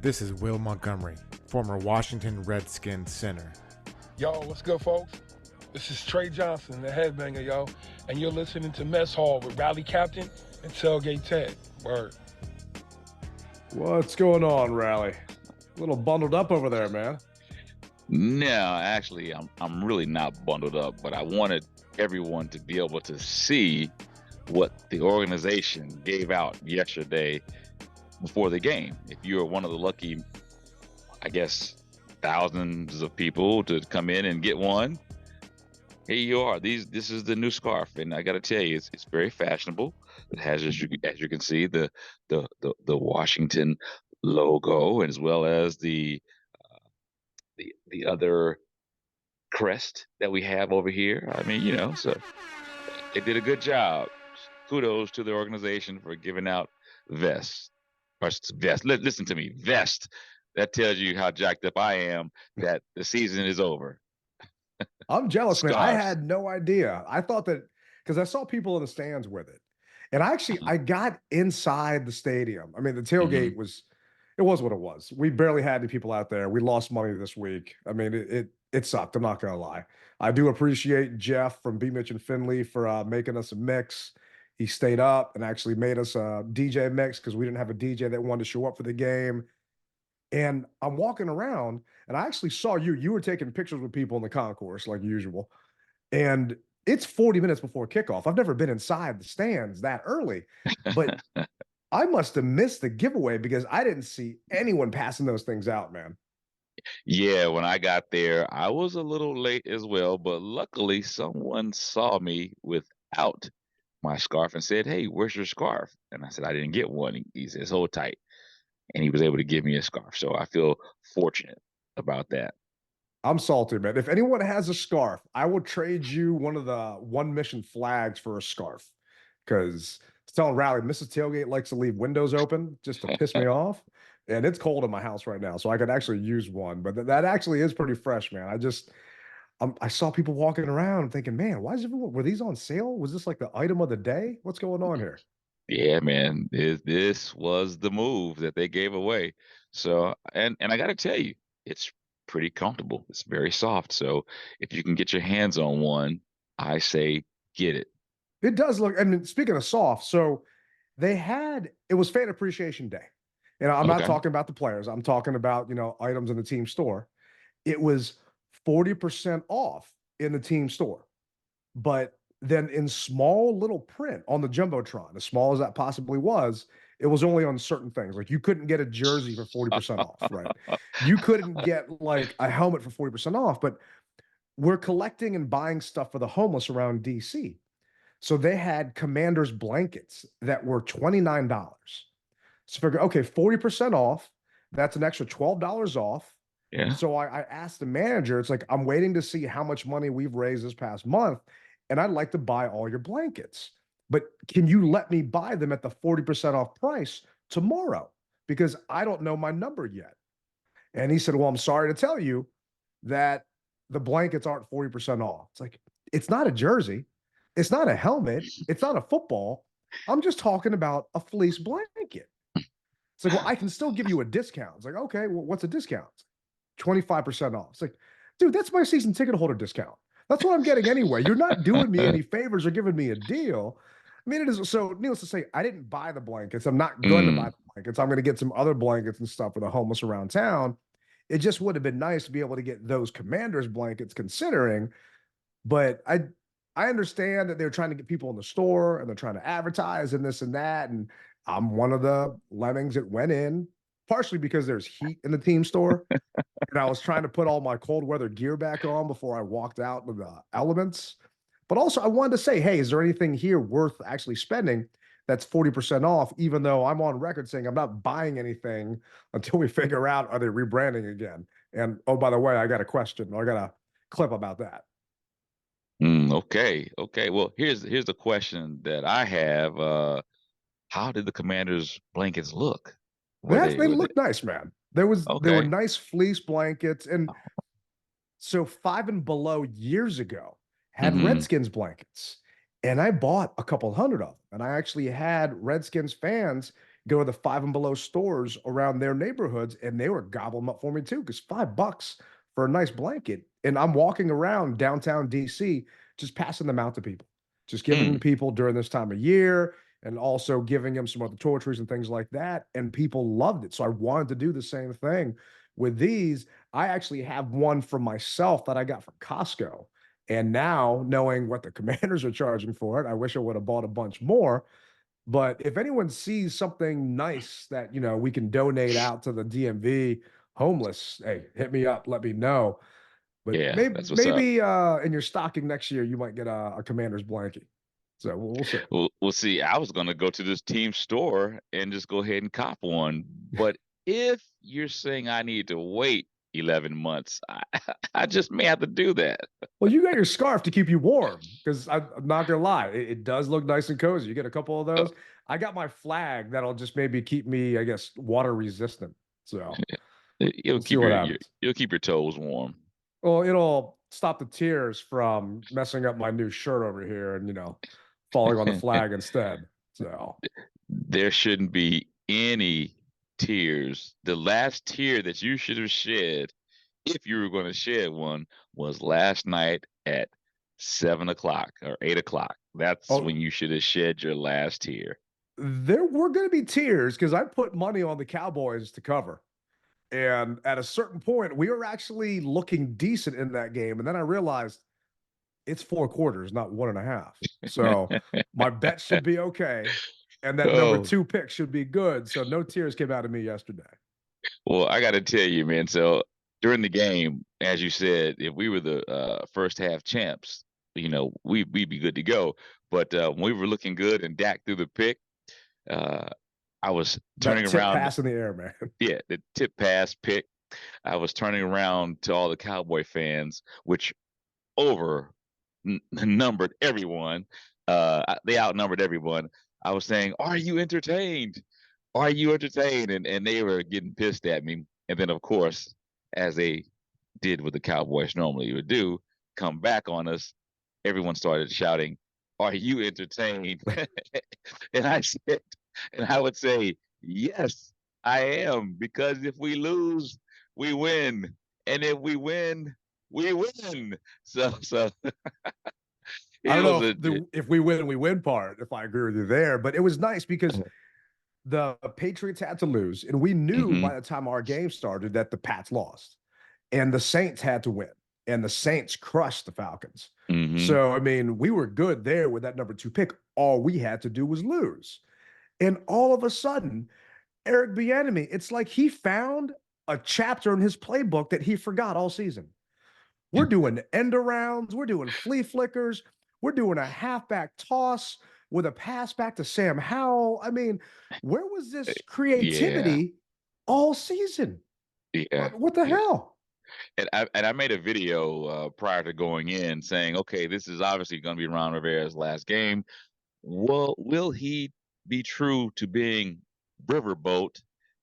This is Will Montgomery, former Washington Redskins center. Yo, what's good, folks? This is Trey Johnson, the headbanger, yo, and you're listening to Mess Hall with Rally Captain and Tailgate Ted. Word. What's going on, Rally? A little bundled up over there, man. No, actually, I'm really not bundled up, but I wanted everyone to be able to see what the organization gave out yesterday before the game. If you're one of the lucky, I guess, thousands of people to come in and get one, here you are. This is the new scarf, and I got to tell you, it's very fashionable. It has, as you can see, the Washington logo, as well as the other crest that we have over here. I mean, so they did a good job. Kudos to the organization for giving out vests. Listen to me, vest. That tells you how jacked up I am that the season is over. I'm jealous, man. I had no idea. I thought that because I saw people in the stands with it. And I got inside the stadium. I mean, the tailgate was what it was. We barely had any people out there. We lost money this week. I mean, it sucked. I'm not going to lie. I do appreciate Jeff from B. Mitch and Finley for making us a mix. He stayed up and actually made us a DJ mix because we didn't have a DJ that wanted to show up for the game. And I'm walking around, and I actually saw you. You were taking pictures with people in the concourse like usual. And it's 40 minutes before kickoff. I've never been inside the stands that early, but I must have missed the giveaway because I didn't see anyone passing those things out, man. Yeah, when I got there, I was a little late as well, but luckily someone saw me without my scarf and said, "Hey, where's your scarf?" And I said, "I didn't get one." He says, "Hold tight." And he was able to give me a scarf. So I feel fortunate about that. I'm salty, man. If anyone has a scarf, I will trade you one of the one mission flags for a scarf. Because it's telling Rally, Mrs. Tailgate likes to leave windows open just to piss me off. And it's cold in my house right now, so I could actually use one. But that actually is pretty fresh, man. I saw people walking around thinking, man, were these on sale? Was this like the item of the day? What's going on here? Yeah, man, this was the move that they gave away. So, and I got to tell you, it's pretty comfortable. It's very soft. So if you can get your hands on one, I say get it. It does look, I mean, speaking of soft, so it was Fan Appreciation Day. And I'm not talking about the players. I'm talking about, items in the team store. It was 40% off in the team store. But then in small little print on the Jumbotron, as small as that possibly was, it was only on certain things. Like you couldn't get a jersey for 40% off, right? You couldn't get like a helmet for 40% off, but we're collecting and buying stuff for the homeless around DC. So they had Commanders blankets that were $29. So figure, okay, 40% off, that's an extra $12 off. Yeah. So I asked the manager, it's like, I'm waiting to see how much money we've raised this past month, and I'd like to buy all your blankets. But can you let me buy them at the 40% off price tomorrow? Because I don't know my number yet. And he said, well, I'm sorry to tell you that the blankets aren't 40% off. It's like, it's not a jersey. It's not a helmet. It's not a football. I'm just talking about a fleece blanket. It's like, well, I can still give you a discount. It's like, okay, well, what's a discount? 25% off. It's like, dude, that's my season ticket holder discount. That's what I'm getting anyway. You're not doing me any favors or giving me a deal. I mean, it is so needless to say, I didn't buy the blankets. I'm not going to buy the blankets. I'm going to get some other blankets and stuff for the homeless around town. It just would have been nice to be able to get those Commanders blankets considering, but I understand that they're trying to get people in the store and they're trying to advertise and this and that. And I'm one of the lemmings that went in, partially because there's heat in the team store. And I was trying to put all my cold weather gear back on before I walked out of the elements. But also I wanted to say, hey, is there anything here worth actually spending that's 40% off, even though I'm on record saying I'm not buying anything until we figure out, are they rebranding again? And oh, by the way, I got a question. I got a clip about that. Okay. Well, here's the question that I have. How did the Commanders blankets look? They look nice, man. There were nice fleece blankets. And so 5 and Below years ago had Redskins blankets. And I bought a couple hundred of them. And I actually had Redskins fans go to the Five and Below stores around their neighborhoods, and they were gobbling them up for me too, because $5 for a nice blanket. And I'm walking around downtown DC, just passing them out to people, just giving them to people during this time of year, and also giving them some other toiletries and things like that. And people loved it. So I wanted to do the same thing with these. I actually have one for myself that I got from Costco. And now, knowing what the Commanders are charging for it, I wish I would have bought a bunch more. But if anyone sees something nice that, we can donate out to the DMV homeless, hey, hit me up, let me know. But Yeah, maybe that's what's up. In your stocking next year, you might get a Commander's blanket. So we'll see. We'll see. I was going to go to this team store and just go ahead and cop one. But if you're saying I need to wait 11 months, I just may have to do that. Well, you got your scarf to keep you warm, because I'm not going to lie, it does look nice and cozy. You get a couple of those. I got my flag that'll just maybe keep me, I guess, water resistant. So You'll keep your toes warm. Well, it'll stop the tears from messing up my new shirt over here and, falling on the flag instead. So there shouldn't be any tears. The last tear that you should have shed, if you were going to shed one, was last night at 7 o'clock or 8 o'clock. That's when you should have shed your last tear. There were going to be tears because I put money on the Cowboys to cover. And at a certain point, we were actually looking decent in that game. And then I realized it's 4 quarters, not 1.5. So my bet should be okay. And that number 2 pick should be good. So no tears came out of me yesterday. Well, I got to tell you, man. So during the game, as you said, if we were the first half champs, we'd be good to go. But when we were looking good and Dak threw the pick, I was turning around. Pass in the air, man. Yeah, the tip pass pick. I was turning around to all the Cowboy fans, which numbered everyone. They outnumbered everyone. I was saying, "Are you entertained? Are you entertained?" And they were getting pissed at me. And then, of course, as they did what the Cowboys normally would do, come back on us. Everyone started shouting, "Are you entertained?" And I would say, "Yes, I am, because if we lose, we win, and if we win, we win." So I don't know if we win, we win part, if I agree with you there, but it was nice because the Patriots had to lose, and we knew by the time our game started that the Pats lost, and the Saints had to win, and the Saints crushed the Falcons. So, I mean, we were good there with that number 2 pick. All we had to do was lose. And all of a sudden, Eric Bieniemy, it's like he found a chapter in his playbook that he forgot all season. We're doing end arounds. We're doing flea flickers. We're doing a halfback toss with a pass back to Sam Howell. I mean, where was this creativity all season? Yeah. What the hell? And I made a video prior to going in saying, okay, this is obviously going to be Ron Rivera's last game. Well, will he be true to being riverboat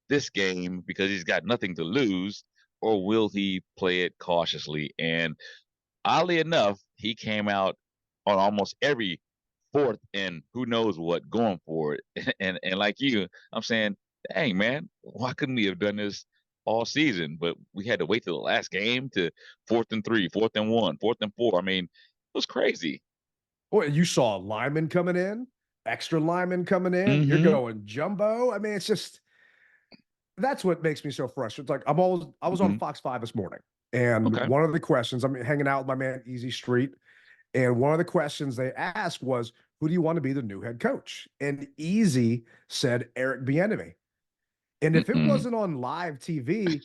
this game because he's got nothing to lose, or will he play it cautiously? And oddly enough, he came out on almost every 4th and who knows what going for it. And like you, I'm saying, dang, man, why couldn't we have done this all season? But we had to wait till the last game to 4th and 3, 4th and 1, 4th and 4. I mean, it was crazy. Well, you saw linemen coming in, extra linemen coming in. You're going jumbo. I mean, it's just, that's what makes me so frustrated. It's like I was on Fox 5 this morning, and one of the questions, I'm hanging out with my man Easy Street, and one of the questions they asked was, who do you want to be the new head coach? And Easy said Eric Bieniemy. And if it wasn't on live TV,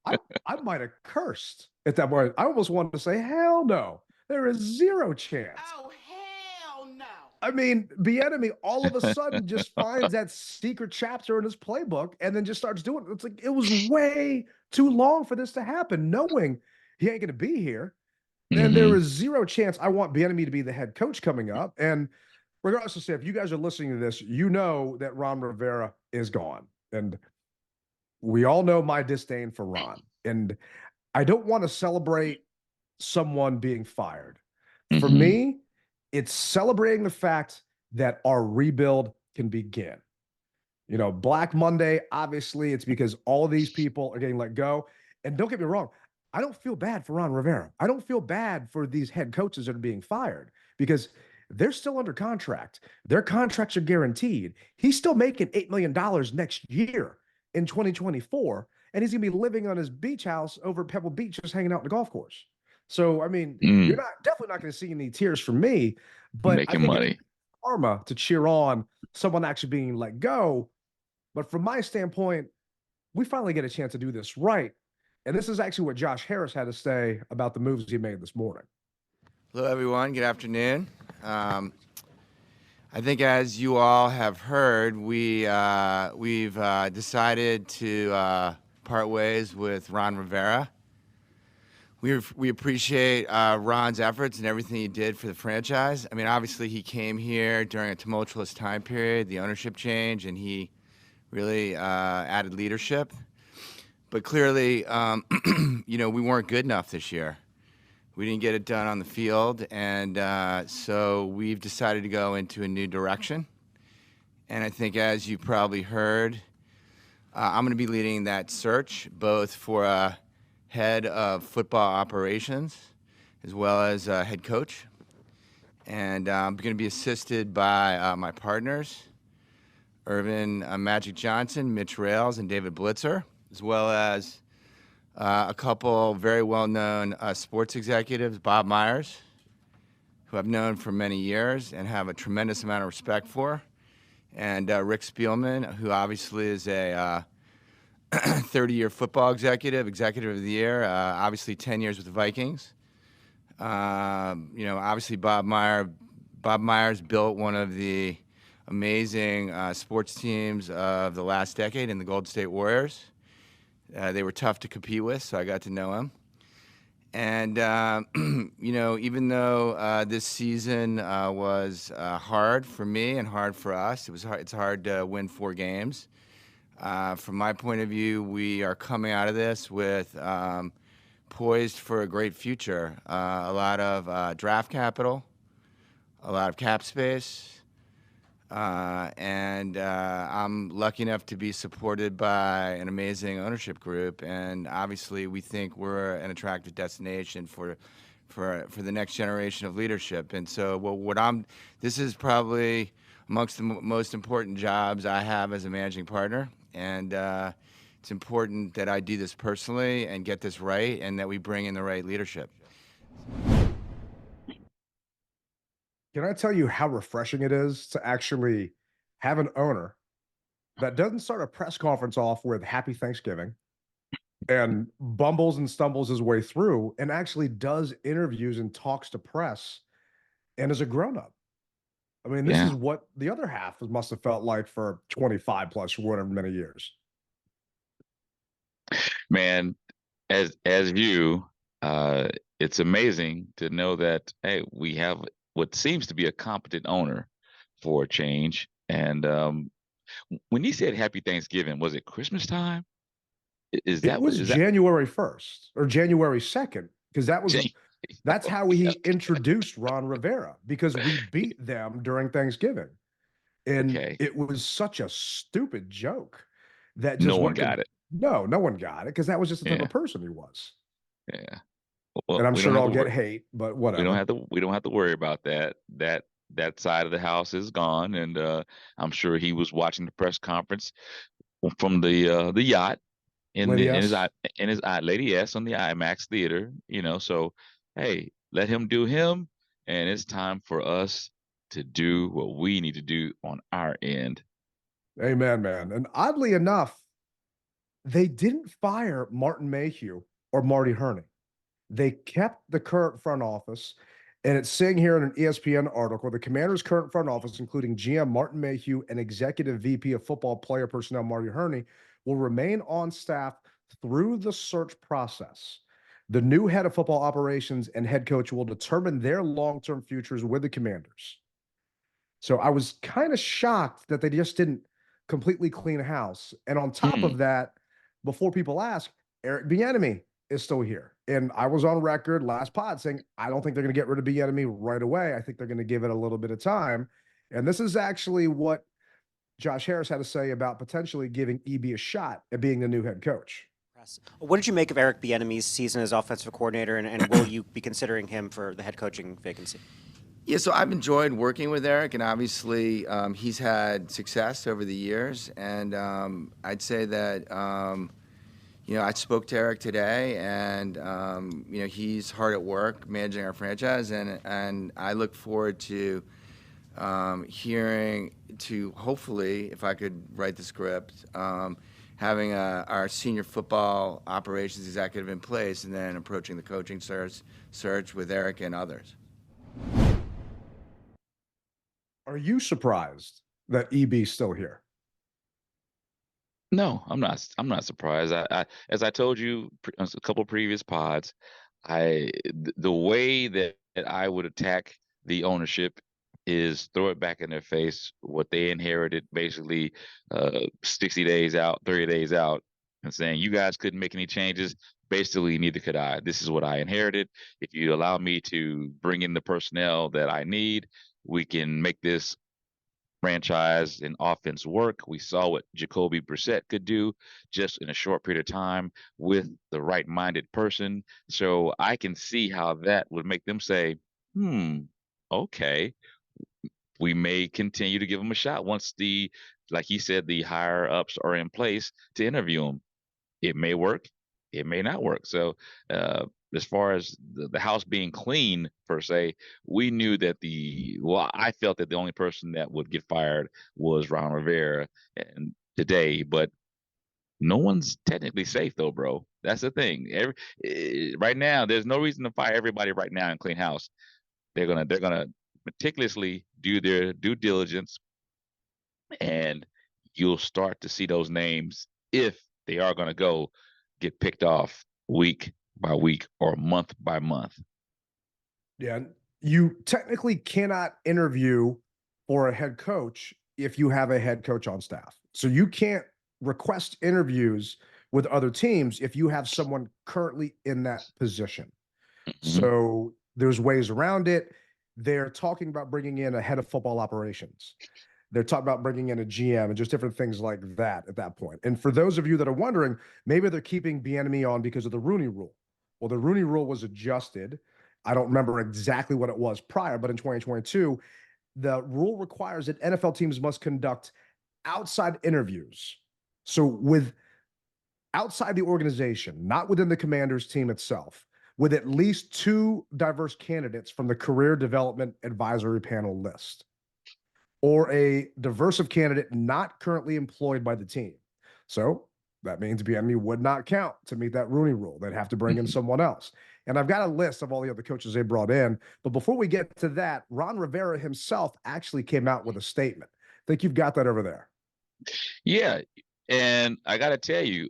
I might have cursed at that point. I almost wanted to say, hell no. There is zero chance. Oh, hell no. I mean, Bieniemy all of a sudden just finds that secret chapter in his playbook and then just starts doing it. It's like, it was way too long for this to happen, knowing he ain't going to be here. And there is zero chance I want Bieniemy to be the head coach coming up. And regardless of say, if you guys are listening to this, you know that Ron Rivera is gone. And we all know my disdain for Ron. And I don't want to celebrate someone being fired. For me, it's celebrating the fact that our rebuild can begin. Black Monday, obviously, it's because all of these people are getting let go. And don't get me wrong, I don't feel bad for Ron Rivera. I don't feel bad for these head coaches that are being fired because they're still under contract. Their contracts are guaranteed. He's still making $8 million next year in 2024, and he's going to be living on his beach house over at Pebble Beach, just hanging out on the golf course. So, I mean, you're definitely not going to see any tears from me, but Making I think money. it's karma to cheer on someone actually being let go. But from my standpoint, we finally get a chance to do this right. And this is actually what Josh Harris had to say about the moves he made this morning. Hello, everyone. Good afternoon. I think, as you all have heard, we've decided to part ways with Ron Rivera. We appreciate Ron's efforts and everything he did for the franchise. I mean, obviously, he came here during a tumultuous time period, the ownership change, and he really added leadership. But clearly, we weren't good enough this year. We didn't get it done on the field, and so we've decided to go into a new direction. And I think, as you probably heard, I'm going to be leading that search, both for a head of football operations as well as a head coach. And I'm going to be assisted by my partners, Irvin Magic Johnson, Mitch Rails, and David Blitzer, as well as a couple very well-known sports executives, Bob Myers, who I've known for many years and have a tremendous amount of respect for, and Rick Spielman, who obviously is a 30-year football executive of the year, obviously 10 years with the Vikings. Obviously Bob Myers built one of the amazing sports teams of the last decade in the Golden State Warriors. They were tough to compete with, so I got to know him. And, even though this season was hard for me and hard for us, it's hard to win 4 games. From my point of view, we are coming out of this with poised for a great future. A lot of draft capital, a lot of cap space, and I'm lucky enough to be supported by an amazing ownership group. And obviously, we think we're an attractive destination for the next generation of leadership. And so, this is probably amongst the most important jobs I have as a managing partner. And it's important that I do this personally and get this right, and that we bring in the right leadership. Can I tell you how refreshing it is to actually have an owner that doesn't start a press conference off with Happy Thanksgiving and bumbles and stumbles his way through and actually does interviews and talks to press and is a grown-up? I mean, this is what the other half must have felt like for 25 plus whatever many years. Man, as you, it's amazing to know that, hey, we have what seems to be a competent owner for a change. And when he said Happy Thanksgiving, was it Christmas time? It was January 1st or January 2nd, because that's how he introduced Ron Rivera, because we beat them during Thanksgiving. And it was such a stupid joke that just no one got it. No one got it, because that was just the type of person he was. Yeah. Well, and I'm sure I'll get hate, but whatever. We don't have to worry about that. That side of the house is gone, and I'm sure he was watching the press conference from the yacht in his Lady S on the IMAX theater. So hey, let him do him, and it's time for us to do what we need to do on our end. Amen, man. And oddly enough, they didn't fire Martin Mayhew or Marty Hurney. They kept the current front office, and it's saying here in an ESPN article, the Commanders' current front office, including GM Martin Mayhew and Executive VP of Football Player Personnel Marty Hurney, will remain on staff through the search process. The new head of football operations and head coach will determine their long-term futures with the Commanders. So I was kind of shocked that they just didn't completely clean house. And on top of that, before people ask, Eric Bieniemy is still here. And I was on record last pod saying, I don't think they're going to get rid of Bieniemy right away. I think they're going to give it a little bit of time. And this is actually what Josh Harris had to say about potentially giving EB a shot at being the new head coach. What did you make of Eric Bieniemy's season as offensive coordinator, and will you be considering him for the head coaching vacancy? Yeah, so I've enjoyed working with Eric, and obviously he's had success over the years. And I'd say that, I spoke to Eric today, and, he's hard at work managing our franchise. And I look forward to hopefully, if I could write the script, having our senior football operations executive in place and then approaching the coaching search with Eric and others. Are you surprised that EB's still here? No, I'm not. I'm not surprised. As I told you a couple of previous pods, the way that I would attack the ownership is throw it back in their face what they inherited, basically 60 days out, 30 days out, and saying you guys couldn't make any changes. Basically, neither could I. This is what I inherited. If you allow me to bring in the personnel that I need, we can make this franchise and offense work. We saw what Jacoby Brissett could do just in a short period of time with the right-minded person. So I can see how that would make them say, okay, we may continue to give him a shot once like he said, the higher ups are in place to interview him. It may work. It may not work. So as far as the house being clean, per se, we knew that I felt that the only person that would get fired was Ron Rivera and today, but no one's technically safe though, bro. That's the thing. Right now, there's no reason to fire everybody right now and clean house. They're gonna meticulously do their due diligence, and you'll start to see those names, if they are gonna go, get picked off week by week or month by month. Yeah, you technically cannot interview for a head coach if you have a head coach on staff. So you can't request interviews with other teams if you have someone currently in that position. Mm-hmm. So there's ways around it. They're talking about bringing in a head of football operations. They're talking about bringing in a GM and just different things like that at that point. And for those of you that are wondering, maybe they're keeping Bieniemy on because of the Rooney Rule. Well, the Rooney Rule was adjusted. I don't remember exactly what it was prior, but in 2022, the rule requires that NFL teams must conduct outside interviews. So with outside the organization, not within the Commanders team itself, with at least 2 diverse candidates from the Career Development Advisory Panel list, or a diverse candidate not currently employed by the team. So that means Bieniemy would not count to meet that Rooney Rule. They'd have to bring in someone else. And I've got a list of all the other coaches they brought in. But before we get to that, Ron Rivera himself actually came out with a statement. I think you've got that over there. Yeah. And I got to tell you,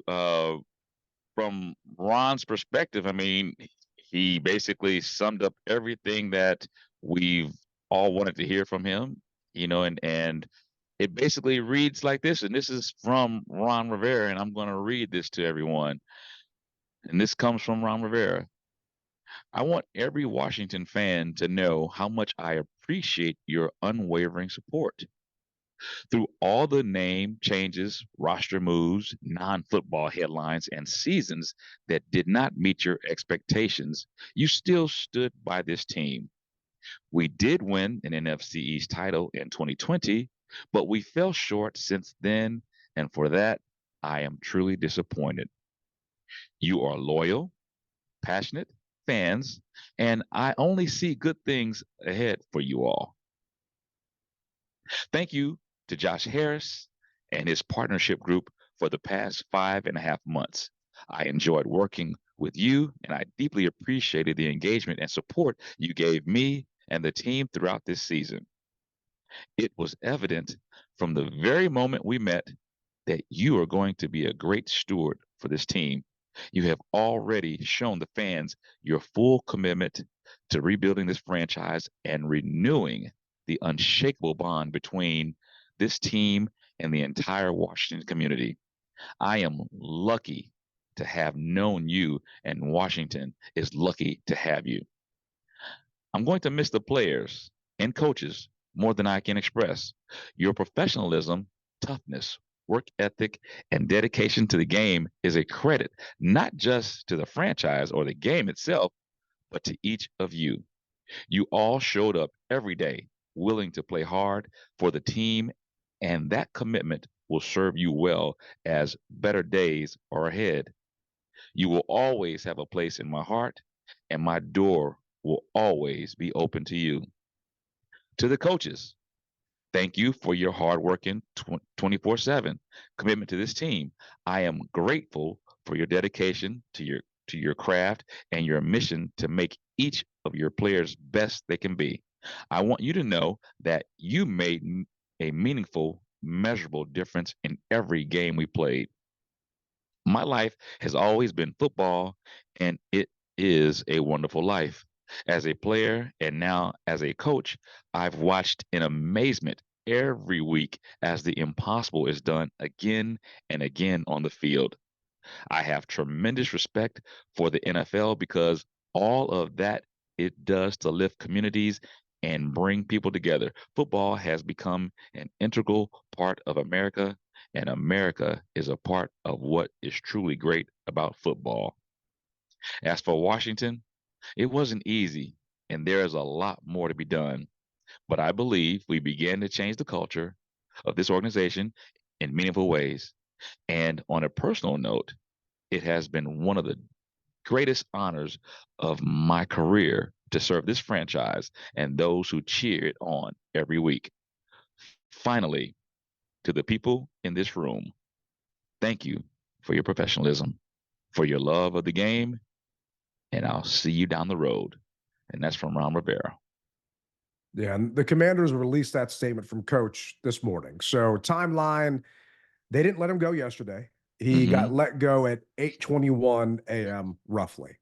from Ron's perspective, I mean, he basically summed up everything that we've all wanted to hear from him, and it basically reads like this, and this is from Ron Rivera, and I'm going to read this to everyone. And this comes from Ron Rivera. I want every Washington fan to know how much I appreciate your unwavering support. Through all the name changes, roster moves, non-football headlines, and seasons that did not meet your expectations, you still stood by this team. We did win an NFC East title in 2020, but we fell short since then, and for that, I am truly disappointed. You are loyal, passionate fans, and I only see good things ahead for you all. Thank you to Josh Harris and his partnership group for the past 5.5 months. I enjoyed working with you, and I deeply appreciated the engagement and support you gave me and the team throughout this season. It was evident from the very moment we met that you are going to be a great steward for this team. You have already shown the fans your full commitment to rebuilding this franchise and renewing the unshakable bond between this team and the entire Washington community. I am lucky to have known you, and Washington is lucky to have you. I'm going to miss the players and coaches more than I can express. Your professionalism toughness, work ethic, and dedication to the game is a credit, not just to the franchise or the game itself, but to each of you. You all showed up every day, willing to play hard for the team, and that commitment will serve you well as better days are ahead. You will always have a place in my heart, and my door will always be open to you. To the coaches, thank you for your hard work in 24/7 commitment to this team. I am grateful for your dedication to your craft and your mission to make each of your players best they can be. I want you to know that you made a meaningful, measurable difference in every game we played. My life has always been football, and it is a wonderful life. As a player and now as a coach, I've watched in amazement every week as the impossible is done again and again on the field. I have tremendous respect for the NFL because all of that it does to lift communities and bring people together. Football has become an integral part of America, and America is a part of what is truly great about football. As for Washington, it wasn't easy, and there is a lot more to be done. But I believe we began to change the culture of this organization in meaningful ways. And on a personal note, it has been one of the greatest honors of my career to serve this franchise and those who cheer it on every week. Finally, to the people in this room, thank you for your professionalism, for your love of the game, and I'll see you down the road. And that's from Ron Rivera. Yeah, and the Commanders released that statement from Coach this morning. So timeline, they didn't let him go yesterday. He got let go at 8:21 a.m. roughly.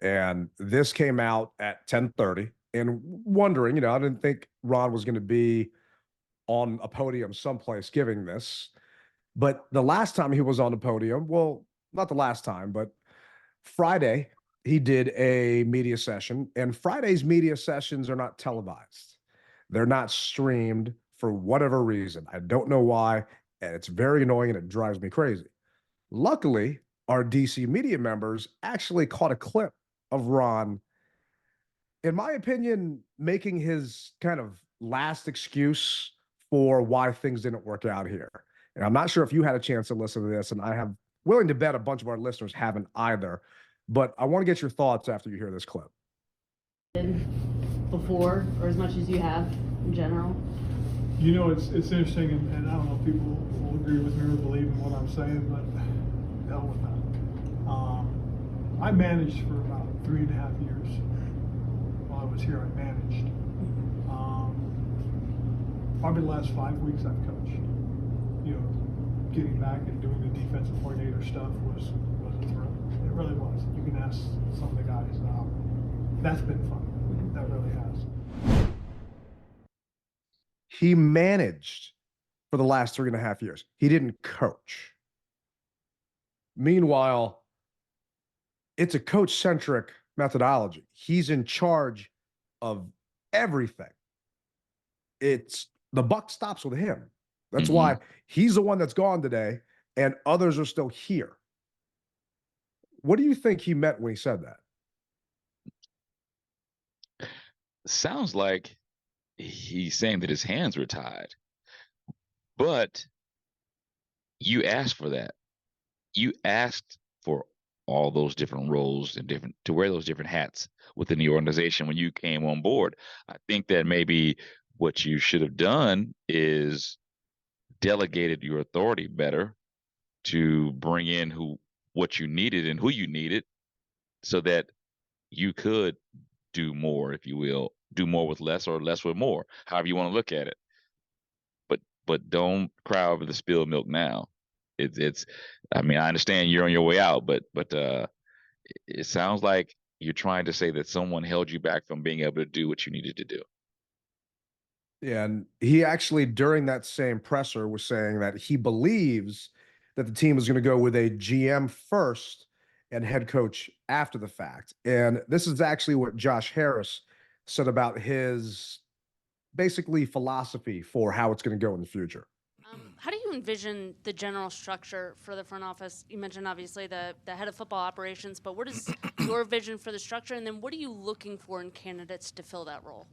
And this came out at 10:30. And wondering, I didn't think Ron was going to be on a podium someplace giving this. But the last time he was on the podium, well, not the last time, but Friday, he did a media session. And Friday's media sessions are not televised, they're not streamed for whatever reason. I don't know why. And it's very annoying and it drives me crazy. Luckily, our DC media members actually caught a clip of Ron, in my opinion, making his kind of last excuse for why things didn't work out here. And I'm not sure if you had a chance to listen to this, and I have willing to bet a bunch of our listeners haven't either. But I want to get your thoughts after you hear this clip. Before, or as much as you have in general? It's interesting, and I don't know if people will agree with me or believe in what I'm saying, but hell with that. I managed for about 3.5 years. While I was here, I managed. Probably the last 5 weeks I've coached. Getting back and doing the defensive coordinator stuff was a thrill. It really was. You can ask some of the guys. That's been fun. That really has. He managed for the last 3.5 years. He didn't coach. Meanwhile, it's a coach-centric methodology. He's in charge of everything. The buck stops with him. That's why he's the one that's gone today, and others are still here. What do you think he meant when he said that? Sounds like he's saying that his hands were tied. But you asked for that. You asked for all those different roles and to wear those different hats within the organization when you came on board. I think that maybe what you should have done is delegated your authority better to bring in what you needed and who you needed so that you could do more, if you will, do more with less or less with more, however you want to look at it. But don't cry over the spilled milk now. I understand you're on your way out, but it sounds like you're trying to say that someone held you back from being able to do what you needed to do. Yeah, and he actually, during that same presser, was saying that he believes that the team is going to go with a GM first and head coach after the fact. And this is actually what Josh Harris said about his basically philosophy for how it's going to go in the future. How do you envision the general structure for the front office? You mentioned obviously the head of football operations, but what is your vision for the structure, and then what are you looking for in candidates to fill that role?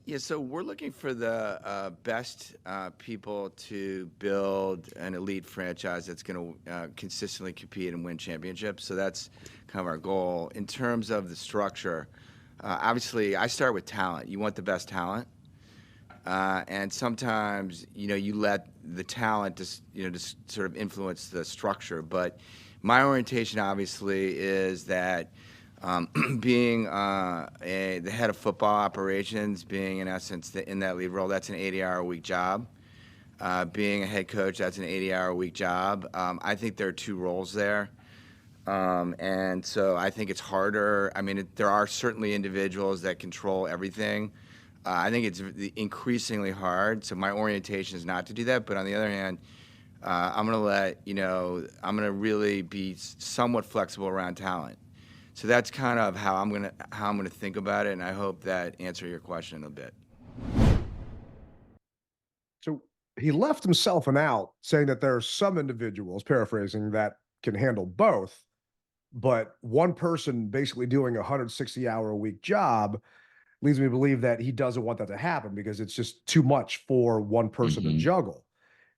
Yeah, so we're looking for the best people to build an elite franchise that's going to consistently compete and win championships. So that's kind of our goal. In terms of the structure, obviously, I start with talent. You want the best talent. And sometimes, you let the talent just sort of influence the structure. But my orientation, obviously, is that being the head of football operations, being in essence in that lead role, that's an 80-hour-a-week job. Being a head coach, that's an 80-hour-a-week job. I think there are two roles there. And so I think it's harder. I mean, there are certainly individuals that control everything. I think it's increasingly hard. So my orientation is not to do that. But on the other hand, I'm going to really be somewhat flexible around talent. So that's kind of how I'm gonna think about it, and I hope that answered your question a bit. So he left himself an out, saying that there are some individuals, paraphrasing, that can handle both, but one person basically doing a 160-hour-a-week job leads me to believe that he doesn't want that to happen because it's just too much for one person to juggle.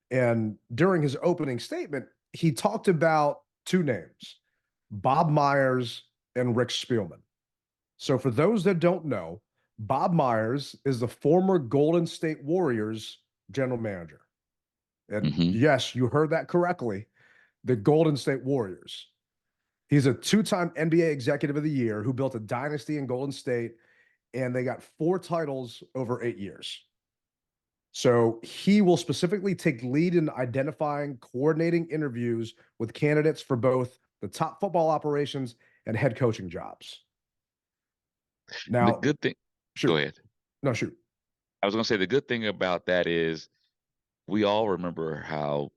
And during his opening statement, he talked about two names, Bob Myers and Rick Spielman. So for those that don't know, Bob Myers is the former Golden State Warriors general manager. And yes, you heard that correctly, the Golden State Warriors. He's a two-time NBA Executive of the Year who built a dynasty in Golden State, and they got 4 titles over 8 years. So he will specifically take lead in identifying, coordinating interviews with candidates for both the top football operations and head coaching jobs. Now, the good thing. shoot. Go ahead. No, shoot. I was going to say the good thing about that is we all remember how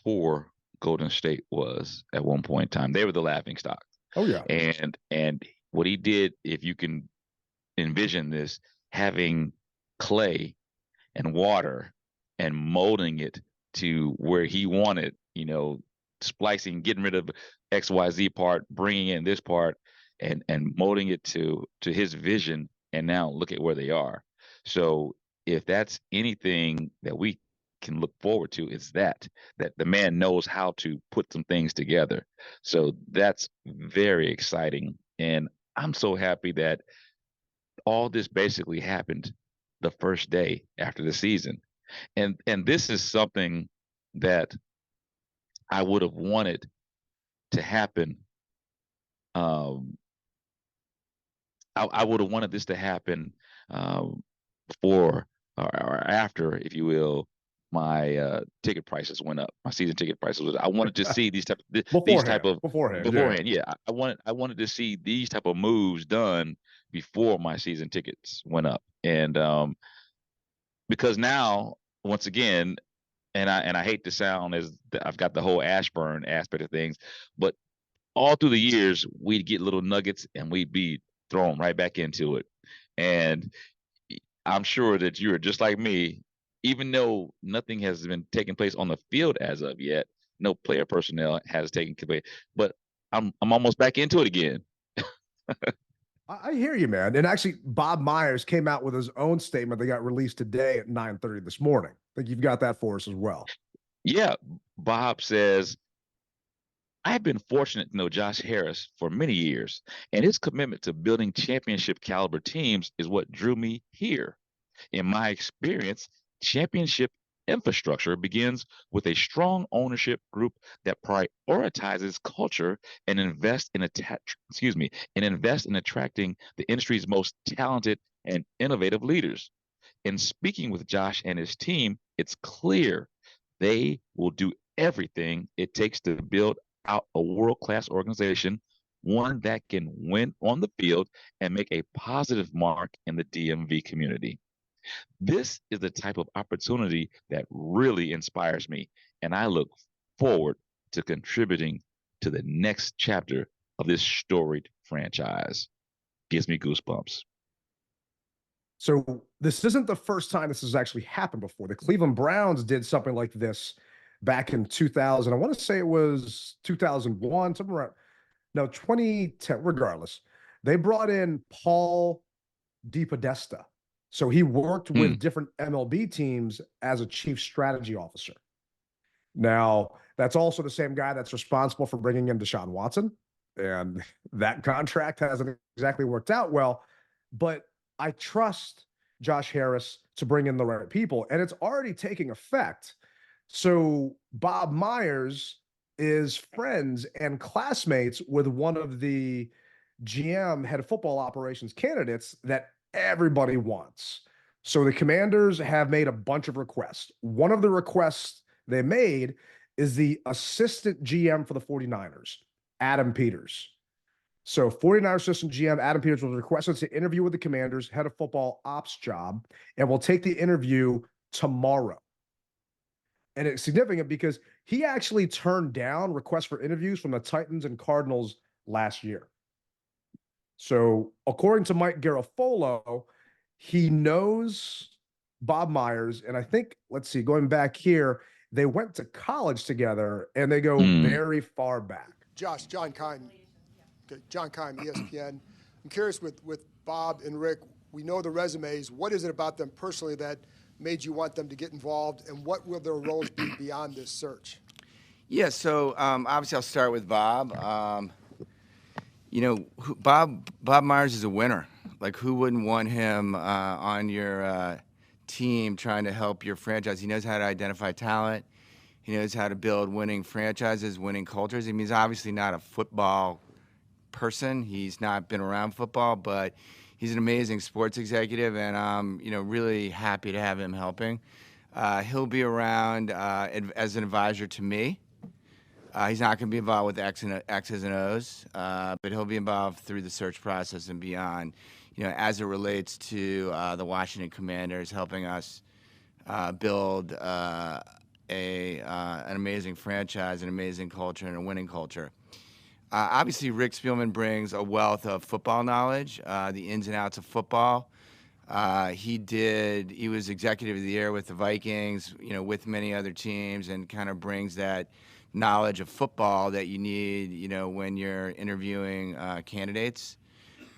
poor Golden State was at one point in time. They were the laughing stock. Oh yeah. And what he did, if you can envision this, having clay and water and molding it to where he wanted, splicing, getting rid of XYZ part, bringing in this part, and molding it to his vision. And now look at where they are. So if that's anything that we can look forward to, it's that the man knows how to put some things together. So that's very exciting. And I'm so happy that all this basically happened the first day after the season. And this is something that I would have wanted to happen. I would have wanted this to happen before or after, if you will, my ticket prices went up. My season ticket prices. I wanted to see these type of beforehand. Yeah, I wanted to see these type of moves done before my season tickets went up, and because now once again, and I hate to sound as I've got the whole Ashburn aspect of things, but all through the years we'd get little nuggets and we'd be thrown right back into it, and I'm sure that you're just like me. Even though nothing has been taking place on the field as of yet, no player personnel has taken place, but I'm almost back into it again. I hear you, man. And actually, Bob Myers came out with his own statement that got released today at 9:30 this morning. I think you've got that for us as well. Yeah, Bob says, I've been fortunate to know Josh Harris for many years, and his commitment to building championship caliber teams is what drew me here. In my experience, championship infrastructure begins with a strong ownership group that prioritizes culture and invest in attracting the industry's most talented and innovative leaders. In speaking with Josh and his team, it's clear they will do everything it takes to build out a world-class organization, one that can win on the field and make a positive mark in the DMV community. This is the type of opportunity that really inspires me, and I look forward to contributing to the next chapter of this storied franchise. Gives me goosebumps. So this isn't the first time this has actually happened before. The Cleveland Browns did something like this back in 2000. I want to say it was 2001, somewhere around, no, 2010, regardless. They brought in Paul DePodesta. So he worked with different MLB teams as a chief strategy officer. Now, that's also the same guy that's responsible for bringing in Deshaun Watson. And that contract hasn't exactly worked out well. But I trust Josh Harris to bring in the right people, and it's already taking effect. So Bob Myers is friends and classmates with one of the GM head of football operations candidates that everybody wants. So the Commanders have made a bunch of requests. One of the requests they made is the assistant GM for the 49ers, Adam Peters. So 49ers assistant GM Adam Peters was requested to interview with the Commanders head of football ops job, and will take the interview tomorrow. And it's significant because he actually turned down requests for interviews from the Titans and Cardinals last year. So according to Mike Garafolo, he knows Bob Myers. And I think, let's see, going back here, they went to college together and they go very far back. Josh, John Kime, ESPN. I'm curious with Bob and Rick, we know the resumes. What is it about them personally that made you want them to get involved, and what will their roles be beyond this search? Yeah, so obviously I'll start with Bob. You know, Bob Myers is a winner. Like, who wouldn't want him on your team trying to help your franchise? He knows how to identify talent. He knows how to build winning franchises, winning cultures. I mean, he's obviously not a football person. He's not been around football, but he's an amazing sports executive, and I'm, you know, really happy to have him helping. He'll be around as an advisor to me. He's not going to be involved with X's and O's, but he'll be involved through the search process and beyond, you know, as it relates to the Washington Commanders, helping us build an amazing franchise, an amazing culture, and a winning culture. Obviously, Rick Spielman brings a wealth of football knowledge, the ins and outs of football. He was executive of the year with the Vikings, you know, with many other teams, and kind of brings that knowledge of football that you need, you know, when you're interviewing candidates.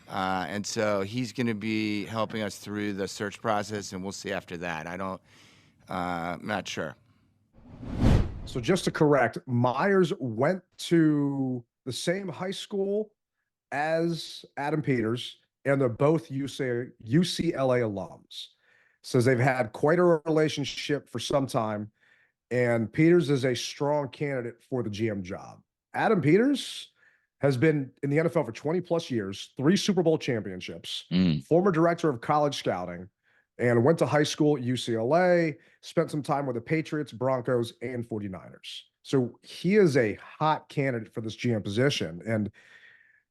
And so he's going to be helping us through the search process, and we'll see after that. I'm not sure. So just to correct, Myers went to the same high school as Adam Peters, and they're both UCLA alums. Says they've had quite a relationship for some time, and Peters is a strong candidate for the GM job. Adam Peters has been in the NFL for 20 plus years, 3 Super Bowl championships, former director of college scouting, and went to high school at UCLA, spent some time with the Patriots, Broncos, and 49ers. So he is a hot candidate for this GM position. And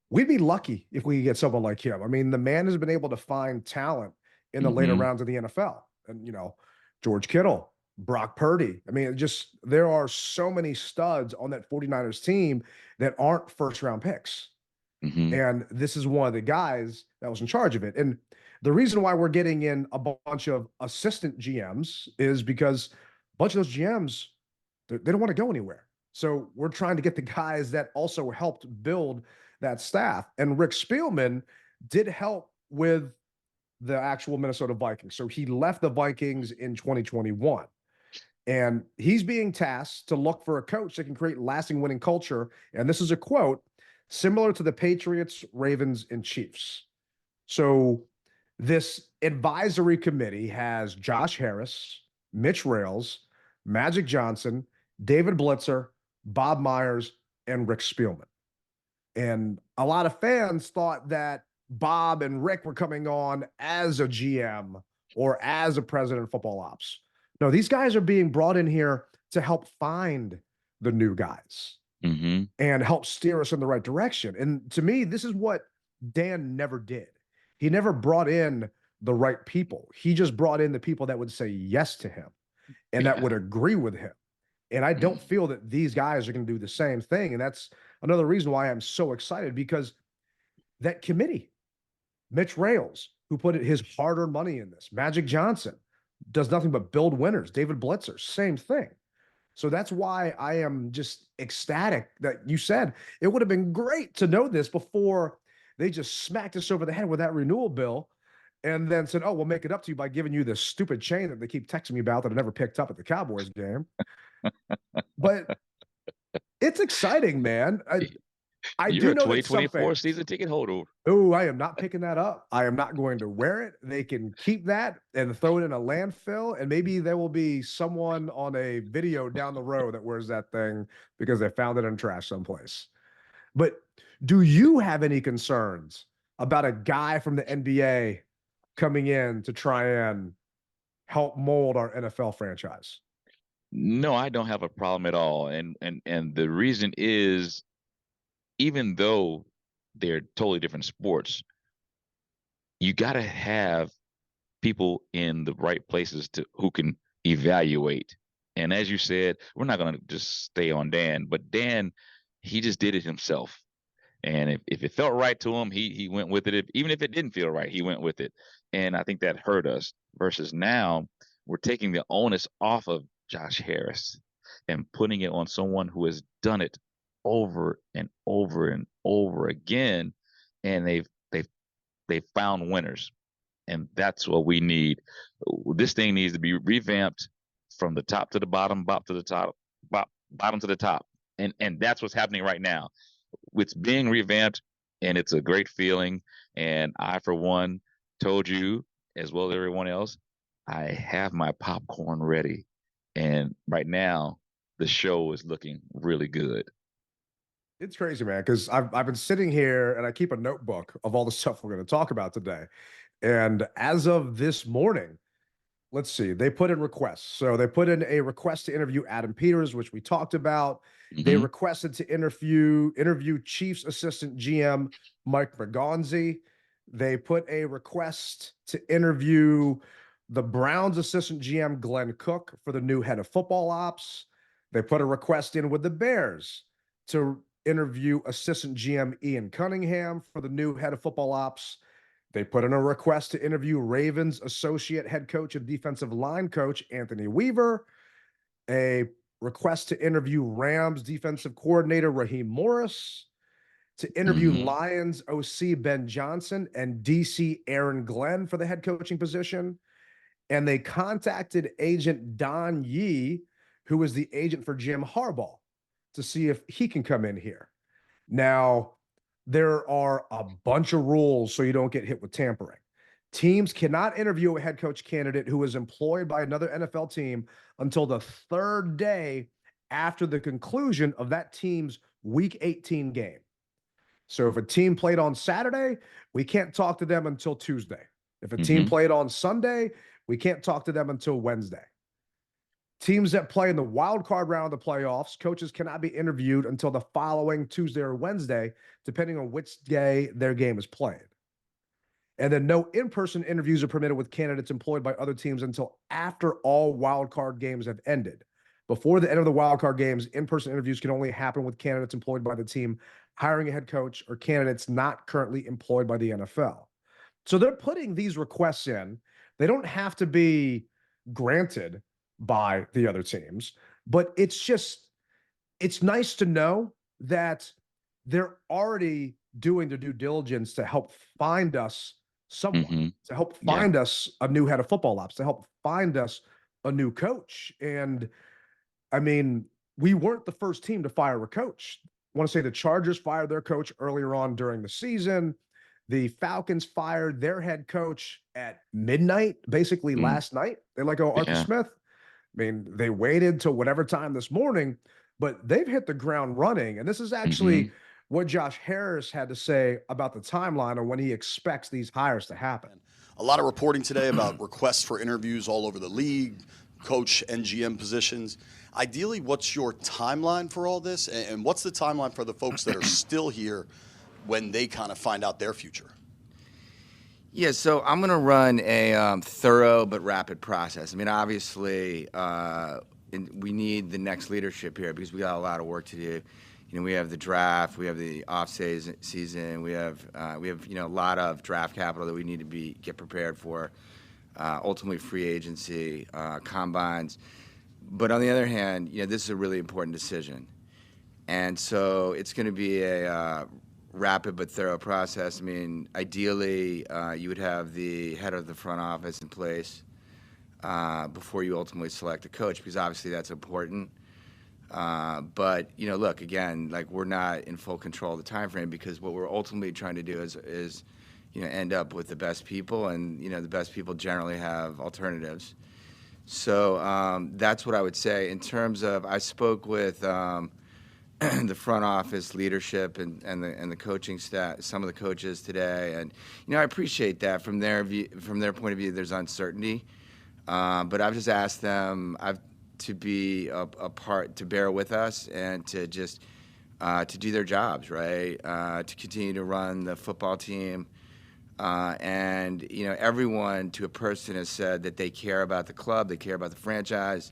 we'd be lucky if we could get someone like him. I mean, the man has been able to find talent in the later rounds of the NFL. And, you know, George Kittle, Brock Purdy. I mean, there are so many studs on that 49ers team that aren't first-round picks. And this is one of the guys that was in charge of it. And the reason why we're getting in a bunch of assistant GMs is because a bunch of those GMs, they don't want to go anywhere. So we're trying to get the guys that also helped build that staff. And Rick Spielman did help with the actual Minnesota Vikings. So he left the Vikings in 2021. And he's being tasked to look for a coach that can create lasting winning culture. And this is a quote, similar to the Patriots, Ravens, and Chiefs. So this advisory committee has Josh Harris, Mitch Rales, Magic Johnson, David Blitzer, Bob Myers, and Rick Spielman. And a lot of fans thought that Bob and Rick were coming on as a GM or as a president of football ops. No, these guys are being brought in here to help find the new guys and help steer us in the right direction. And to me, this is what Dan never did. He never brought in the right people. He just brought in the people that would say yes to him and that would agree with him. And I don't feel that these guys are going to do the same thing. And that's another reason why I'm so excited, because that committee, Mitch Rales, who put his hard-earned money in this. Magic Johnson does nothing but build winners. David Blitzer, same thing. So that's why I am just ecstatic that you said it would have been great to know this before they just smacked us over the head with that renewal bill and then said, oh, we'll make it up to you by giving you this stupid chain that they keep texting me about that I never picked up at the Cowboys game. But it's exciting, man. I You're do a know that 2024 season ticket holder. Oh, I am not picking that up. I am not going to wear it. They can keep that and throw it in a landfill, and maybe there will be someone on a video down the road that wears that thing because they found it in trash someplace. But do you have any concerns about a guy from the NBA coming in to try and help mold our NFL franchise? No, I don't have a problem at all. And the reason is, even though they're totally different sports, you got to have people in the right places who can evaluate. And as you said, we're not going to just stay on Dan, but Dan, he just did it himself. And if it felt right to him, he went with it. Even if it didn't feel right, he went with it. And I think that hurt us. Versus now, we're taking the onus off of Josh Harris and putting it on someone who has done it over and over and over again, and they've found winners, and that's what we need. This thing needs to be revamped from the top to the bottom, bottom to the top, bottom to the top, and that's what's happening right now. It's being revamped, and it's a great feeling. And I, for one, told you as well as everyone else, I have my popcorn ready, and right now the show is looking really good. It's crazy, man, because I've been sitting here and I keep a notebook of all the stuff we're going to talk about today. And as of this morning, let's see, they put in requests. So they put in a request to interview Adam Peters, which we talked about. They requested to interview Chiefs assistant GM Mike Bergonzi. They put a request to interview the Browns assistant GM Glenn Cook for the new head of football ops. They put a request in with the Bears to interview assistant GM Ian Cunningham for the new head of football ops. They put in a request to interview Ravens associate head coach and defensive line coach Anthony Weaver, a request to interview Rams defensive coordinator Raheem Morris, to interview Lions OC Ben Johnson and DC Aaron Glenn for the head coaching position. And they contacted agent Don Yee, who is the agent for Jim Harbaugh, to see if he can come in here. Now, there are a bunch of rules so you don't get hit with tampering. Teams cannot interview a head coach candidate who is employed by another NFL team until the third day after the conclusion of that team's Week 18 game. So if a team played on Saturday, we can't talk to them until Tuesday. If a team played on Sunday, we can't talk to them until Wednesday. Teams that play in the wild card round of the playoffs, coaches cannot be interviewed until the following Tuesday or Wednesday, depending on which day their game is played. And then no in-person interviews are permitted with candidates employed by other teams until after all wild card games have ended. Before the end of the wild card games, in-person interviews can only happen with candidates employed by the team hiring a head coach or candidates not currently employed by the NFL. So they're putting these requests in. They don't have to be granted by the other teams, but it's nice to know that they're already doing their due diligence to help find us someone, to help find us a new head of football ops, to help find us a new coach. And I mean, we weren't the first team to fire a coach. I want to say the Chargers fired their coach earlier on during the season. The Falcons fired their head coach at midnight, basically last night. They let go Arthur Smith. I mean, they waited till whatever time this morning, but they've hit the ground running. And this is actually what Josh Harris had to say about the timeline and when he expects these hires to happen. A lot of reporting today about requests for interviews all over the league, coach and GM positions. Ideally, what's your timeline for all this? And what's the timeline for the folks that are still here when they kind of find out their future? Yeah, so I'm going to run a thorough but rapid process. I mean, obviously, we need the next leadership here because we got a lot of work to do. we have the draft, we have the off season, we have a lot of draft capital that we need to get prepared for. Ultimately, free agency, combines. But on the other hand, this is a really important decision, and so it's going to be a rapid but thorough process. I mean, ideally, you would have the head of the front office in place before you ultimately select a coach, because obviously that's important. But look, again, like, we're not in full control of the time frame, because what we're ultimately trying to do is end up with the best people, and the best people generally have alternatives. So that's what I would say. In terms of, I spoke with the front office leadership and the coaching staff, some of the coaches today, and I appreciate that from their point of view. There's uncertainty, but I've just asked them to be a part, to bear with us, and to just to do their jobs, right, to continue to run the football team, and everyone to a person has said that they care about the club, they care about the franchise.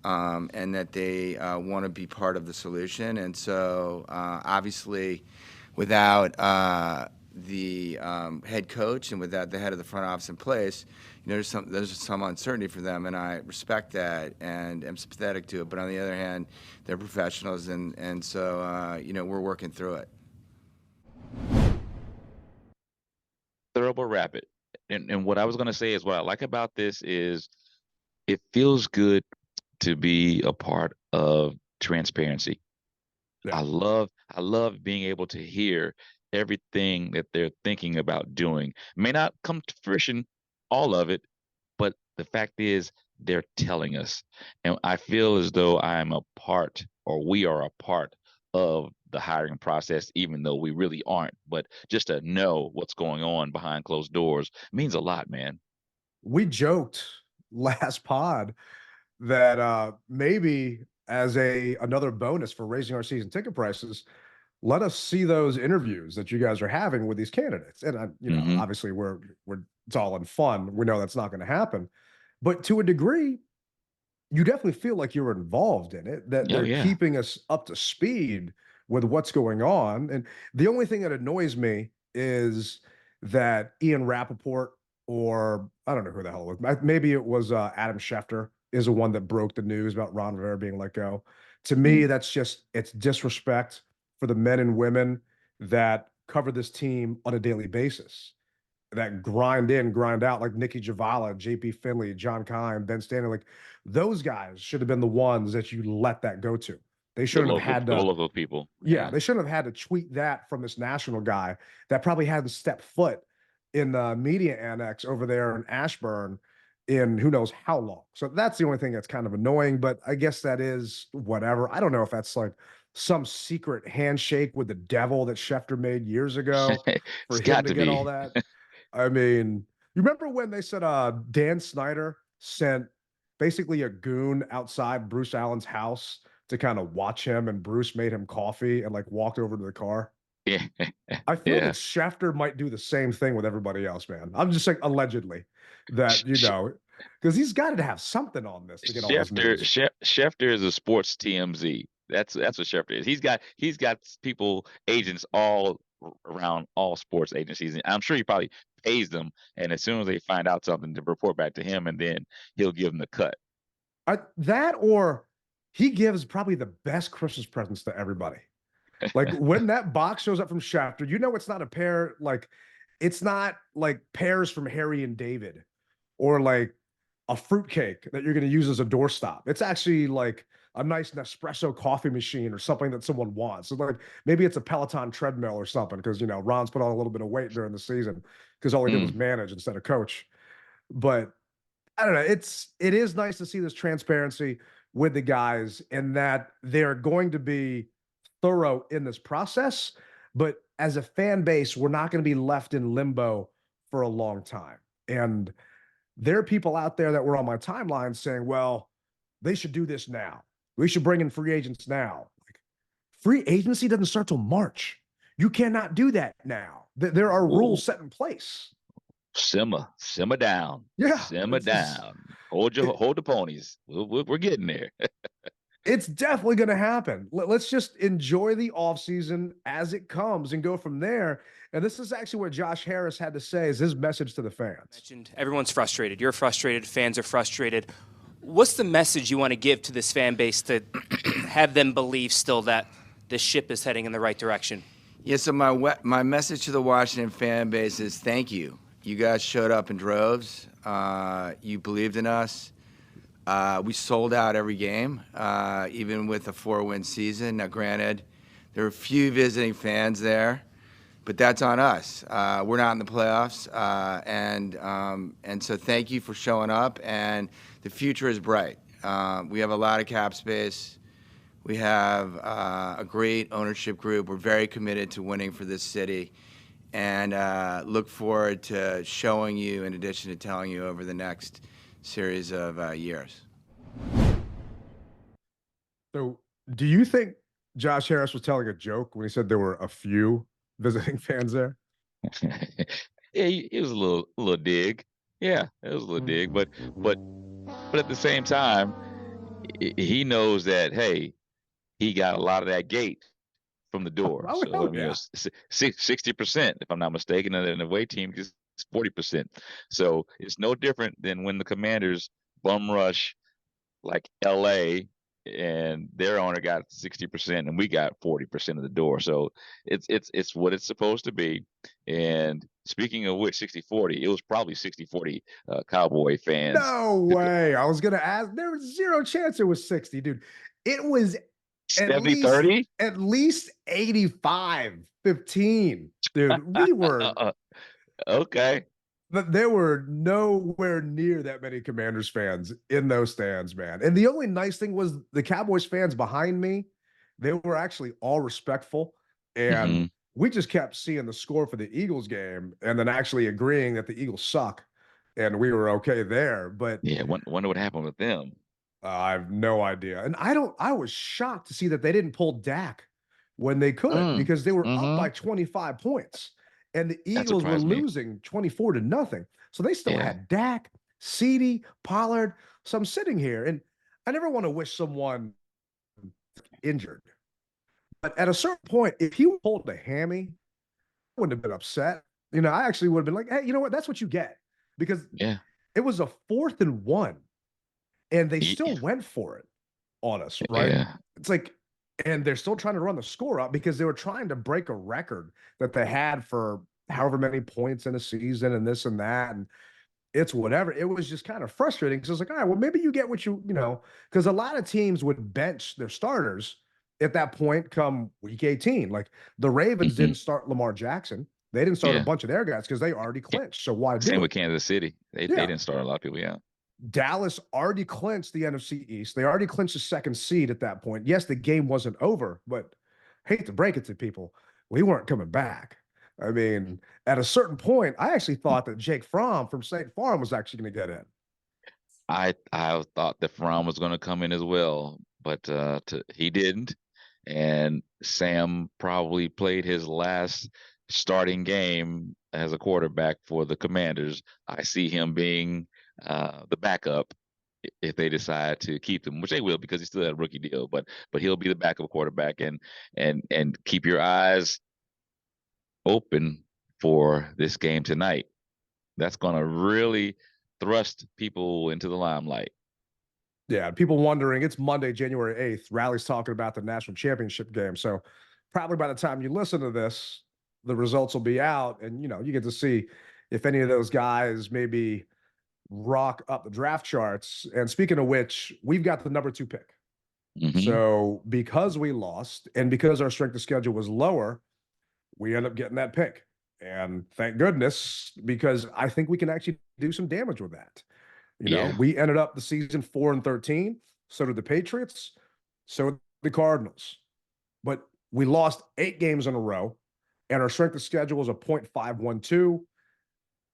And that they want to be part of the solution. And so, obviously, without the head coach and without the head of the front office in place, there's some uncertainty for them, and I respect that and am sympathetic to it. But on the other hand, they're professionals, and so we're working through it. Thorough but rapid. And what I was going to say is, what I like about this is it feels good to be a part of transparency. Yeah. I love being able to hear everything that they're thinking about doing. May not come to fruition, all of it, but the fact is they're telling us. And I feel as though I'm a part, or we are a part of the hiring process, even though we really aren't. But just to know what's going on behind closed doors means a lot, man. We joked last pod that maybe as another bonus for raising our season ticket prices, let us see those interviews that you guys are having with these candidates. And obviously it's all in fun. We know that's not going to happen, but to a degree, you definitely feel like you're involved in it, that they're keeping us up to speed with what's going on. And the only thing that annoys me is that Ian Rappaport, or I don't know who the hell it was, maybe it was Adam Schefter, is the one that broke the news about Ron Rivera being let go. To me, it's disrespect for the men and women that cover this team on a daily basis, that grind in, grind out, like Nikki Javala, JP Finley, John Kine, Ben Stanley. Like, those guys should have been the ones that you let that go to. They shouldn't have had to. The local people. Yeah, they shouldn't have had to tweet that from this national guy that probably hadn't stepped foot in the media annex over there in Ashburn in who knows how long. So that's the only thing that's kind of annoying, but I guess that is whatever. I don't know if that's like some secret handshake with the devil that Schefter made years ago for him to get all that. I mean, you remember when they said Dan Snyder sent basically a goon outside Bruce Allen's house to kind of watch him, and Bruce made him coffee and like walked over to the car? Yeah. I feel like Schefter might do the same thing with everybody else, man. I'm just like, allegedly, that, because he's got to have something on this to get all this news. Schefter is a sports TMZ. That's what Schefter is. He's got people, agents all around all sports agencies. And I'm sure he probably pays them, and as soon as they find out something, to report back to him, and then he'll give them the cut. That, or he gives probably the best Christmas presents to everybody. Like, when that box shows up from Schefter, it's not a pair, like, it's not like pears from Harry and David, or like a fruitcake that you're going to use as a doorstop. It's actually like a nice Nespresso coffee machine or something that someone wants. So like, maybe it's a Peloton treadmill or something, because Ron's put on a little bit of weight during the season because all he did was manage instead of coach. But I don't know. It is nice to see this transparency with the guys, and that they're going to be thorough in this process. But as a fan base, we're not going to be left in limbo for a long time. And there are people out there that were on my timeline saying, well, they should do this now. We should bring in free agents now. Like, free agency doesn't start till March. You cannot do that now. There are rules set in place. Simmer down. Yeah. Simmer down. Hold the ponies. We're getting there. It's definitely going to happen. Let's just enjoy the offseason as it comes and go from there. And this is actually what Josh Harris had to say as his message to the fans. Everyone's frustrated. You're frustrated. Fans are frustrated. What's the message you want to give to this fan base to have them believe still that the ship is heading in the right direction? Yeah, so my message to the Washington fan base is thank you. You guys showed up in droves. You believed in us. We sold out every game, even with a 4-win season. Now, granted, there were a few visiting fans there, but that's on us. We're not in the playoffs, and so thank you for showing up. And the future is bright. We have a lot of cap space. We have a great ownership group. We're very committed to winning for this city, and look forward to showing you, in addition to telling you, over the next series of years. So, do you think Josh Harris was telling a joke when he said there were a few visiting fans there? Yeah, it was a little dig. Yeah, it was a little dig, but at the same time, he knows that, hey, he got a lot of that gate from the door. Oh, So I mean, yeah. it's 60%, if I'm not mistaken, and the away team is 40%. So it's no different than when the Commanders bum rush like LA and their owner got 60% and we got 40% of the door. So it's what it's supposed to be. And speaking of which, 60-40, it was probably 60-40 Cowboy fans. No way. I was going to ask. There was zero chance it was 60, dude. It was at 70-30? At least 85-15, dude. We were okay. But there were nowhere near that many Commanders fans in those stands, man. And the only nice thing was the Cowboys fans behind me, they were actually all respectful. And we just kept seeing the score for the Eagles game and then actually agreeing that the Eagles suck. And we were okay there. But yeah, wonder what happened with them. I have no idea. And I was shocked to see that they didn't pull Dak when they could because they were up by 25 points. And the Eagles were losing 24-0. So they still had Dak, CeeDee, Pollard. So I'm sitting here, and I never want to wish someone injured. But at a certain point, if he pulled a hammy, I wouldn't have been upset. You know, I actually would have been like, hey, you know what? That's what you get. Because it was a 4th and 1, and they still went for it on us, right? Yeah. It's like, and they're still trying to run the score up because they were trying to break a record that they had for however many points in a season and this and that. And it's whatever. It was just kind of frustrating because it's like, all right, well, maybe you get what you know, because a lot of teams would bench their starters at that point come week 18. Like the Ravens didn't start Lamar Jackson. They didn't start a bunch of their guys because they already clinched. So why do Same it? with Kansas City. They didn't start a lot of people, Dallas already clinched the NFC East. They already clinched the 2nd seed at that point. Yes, the game wasn't over, but hate to break it to people, we weren't coming back. I mean, at a certain point, I actually thought that Jake Fromm from State Farm was actually going to get in. I thought that Fromm was going to come in as well, but he didn't. And Sam probably played his last starting game as a quarterback for the Commanders. I see him being the backup if they decide to keep him, which they will because he still had a rookie deal. But he'll be the backup quarterback, and keep your eyes open for this game tonight. That's going to really thrust people into the limelight. Yeah, people wondering, it's Monday, January 8th. Riley's talking about the national championship game. So probably by the time you listen to this, the results will be out, and you get to see if any of those guys maybe rock up the draft charts. And speaking of which, we've got the number 2 pick. So because we lost and because our strength of schedule was lower, we end up getting that pick. And thank goodness, because I think we can actually do some damage with that. We ended up the season 4-13. So did the Patriots. So did the Cardinals. But we lost 8 games in a row, and our strength of schedule was a .512.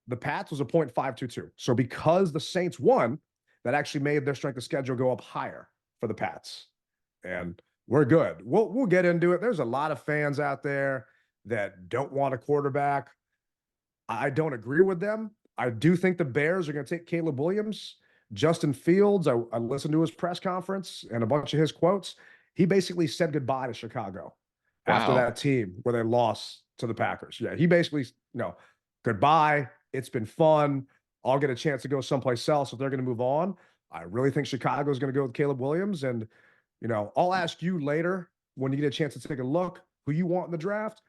The Pats was a .522. So because the Saints won, that actually made their strength of schedule go up higher for the Pats. And we're good. We'll get into it. There's a lot of fans out there that don't want a quarterback. I don't agree with them. I do think the Bears are going to take Caleb Williams, Justin Fields, I listened to his press conference and a bunch of his quotes. He basically said goodbye to Chicago after Wow. that team where they lost to the Packers. Yeah, he basically, goodbye. It's been fun. I'll get a chance to go someplace else if they're going to move on. I really think Chicago is going to go with Caleb Williams. And, I'll ask you later when you get a chance to take a look who you want in the draft.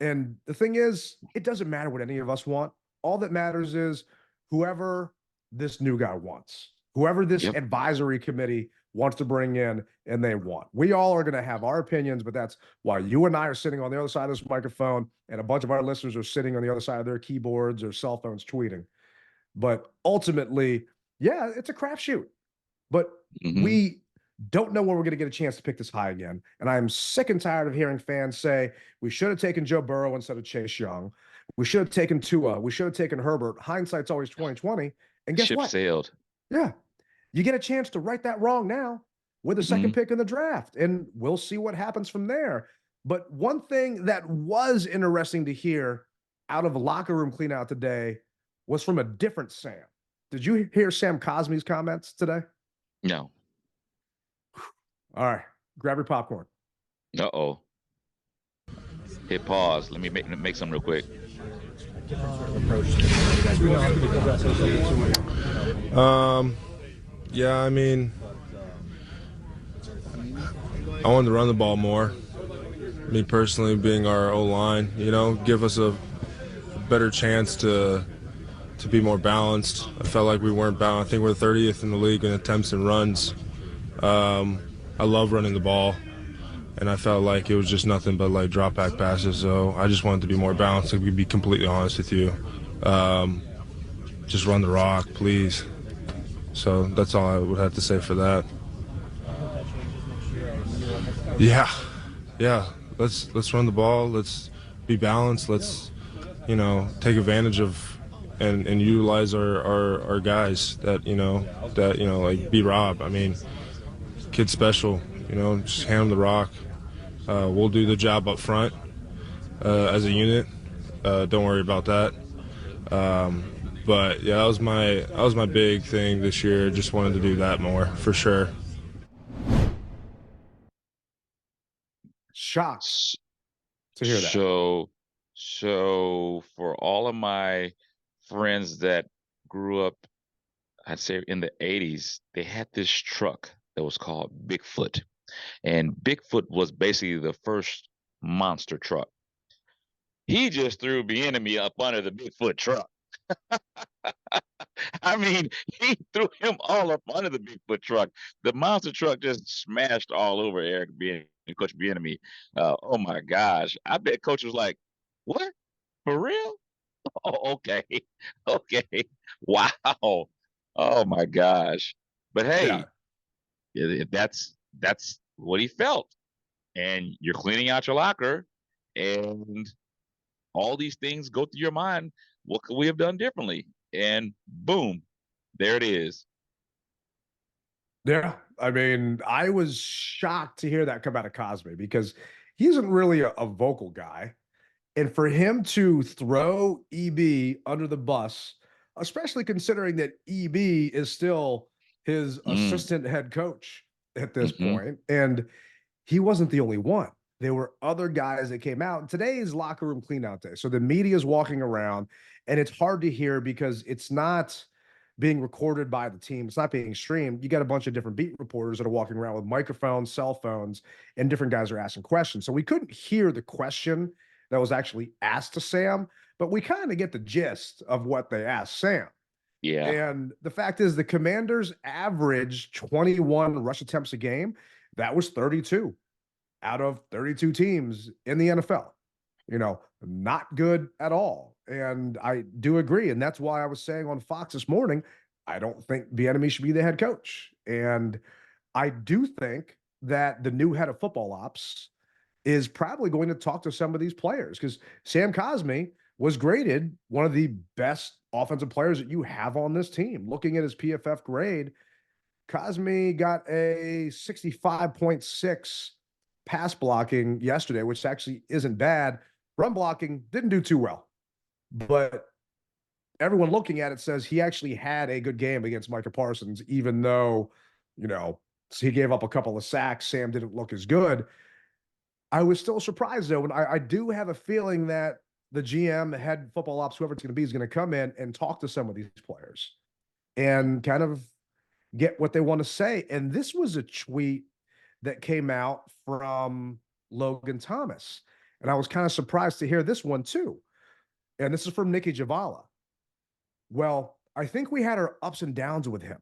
And the thing is, it doesn't matter what any of us want. All that matters is whoever this new guy wants, whoever this advisory committee wants to bring in and they want. We all are going to have our opinions, but that's why you and I are sitting on the other side of this microphone and a bunch of our listeners are sitting on the other side of their keyboards or cell phones tweeting. But ultimately, yeah, it's a crapshoot. But we don't know when we're going to get a chance to pick this high again. And I'm sick and tired of hearing fans say, we should have taken Joe Burrow instead of Chase Young. We should have taken Tua. We should have taken Herbert. Hindsight's always 20/20. And guess what? Ship sailed. Yeah. You get a chance to right that wrong now with the second pick in the draft, and we'll see what happens from there. But one thing that was interesting to hear out of a locker room clean out today was from a different Sam. Did you hear Sam Cosmi's comments today? No. All right. Grab your popcorn. Uh-oh. Hit pause. Let me make something real quick. Yeah, I mean, I wanted to run the ball more. Me personally, being our O-line, give us a better chance to be more balanced. I felt like we weren't balanced. I think we're 30th in the league in attempts and runs. I love running the ball, and I felt like it was just nothing but like drop back passes. So I just wanted to be more balanced. To be completely honest with you, just run the rock, please. So that's all I would have to say for that. Yeah. Let's run the ball. Let's be balanced. Let's take advantage of and utilize our guys that like B-Rob. I mean, kid's special. Just hand him the rock. We'll do the job up front as a unit. Don't worry about that. But yeah, that was my big thing this year. Just wanted to do that more for sure. Shocked to hear that. So for all of my friends that grew up, I'd say in the 80s, they had this truck that was called Bigfoot. And Bigfoot was basically the first monster truck. He just threw Bieniemy up under the Bigfoot truck. I mean, he threw him all up under the Bigfoot truck. The monster truck just smashed all over Eric Bieniemy, Coach Bieniemy. Oh my gosh! I bet Coach was like, "What? For real? Oh, okay, okay, wow. Oh my gosh!" But hey, that's what he felt, and you're cleaning out your locker, and all these things go through your mind. What could we have done differently? And boom, there it is. Yeah. I mean, I was shocked to hear that come out of Cosmi because he isn't really a vocal guy. And for him to throw EB under the bus, especially considering that EB is still his assistant head coach at this point, and he wasn't the only one. There were other guys that came out. Today is locker room cleanout day. So the media is walking around, and it's hard to hear because it's not being recorded by the team. It's not being streamed. You got a bunch of different beat reporters that are walking around with microphones, cell phones, and different guys are asking questions. So we couldn't hear the question that was actually asked to Sam, but we kind of get the gist of what they asked Sam. Yeah. And the fact is the Commanders averaged 21 rush attempts a game. That was 32 out of 32 teams in the NFL. Not good at all. And I do agree. And that's why I was saying on Fox this morning, I don't think Bieniemy should be the head coach. And I do think that the new head of football ops is probably going to talk to some of these players because Sam Cosmi was graded one of the best offensive players that you have on this team. Looking at his PFF grade, Cosmi got a 65.6 pass blocking yesterday, which actually isn't bad. Run blocking didn't do too well. But everyone looking at it says he actually had a good game against Micah Parsons, even though, he gave up a couple of sacks. Sam didn't look as good. I was still surprised, though, and I do have a feeling that the GM, the head football ops, whoever it's going to be, is going to come in and talk to some of these players and kind of get what they want to say. And this was a tweet that came out from Logan Thomas. And I was kind of surprised to hear this one too. And this is from Nikki Javala. Well, I think we had our ups and downs with him.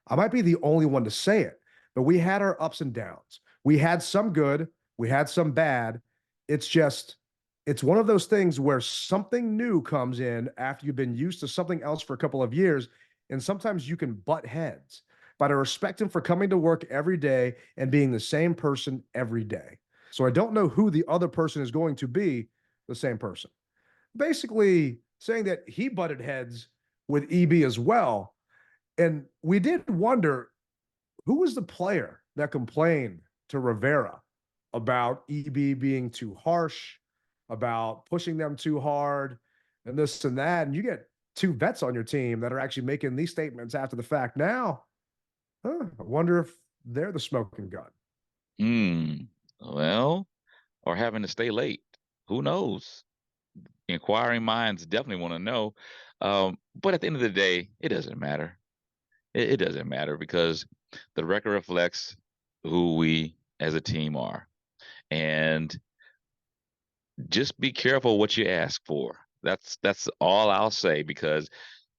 I might be the only one to say it, but we had our ups and downs. We had some good, we had some bad. It's one of those things where something new comes in after you've been used to something else for a couple of years. And sometimes you can butt heads. But I respect him for coming to work every day and being the same person every day. So I don't know who the other person is going to be, the same person. Basically saying that he butted heads with EB as well. And we did wonder, who was the player that complained to Rivera about EB being too harsh, about pushing them too hard, and this and that? And you get two vets on your team that are actually making these statements after the fact now. I wonder if they're the smoking gun. Well, or having to stay late. Who knows? Inquiring minds definitely want to know. But at the end of the day, it doesn't matter. It doesn't matter because the record reflects who we as a team are. And just be careful what you ask for. That's all I'll say, because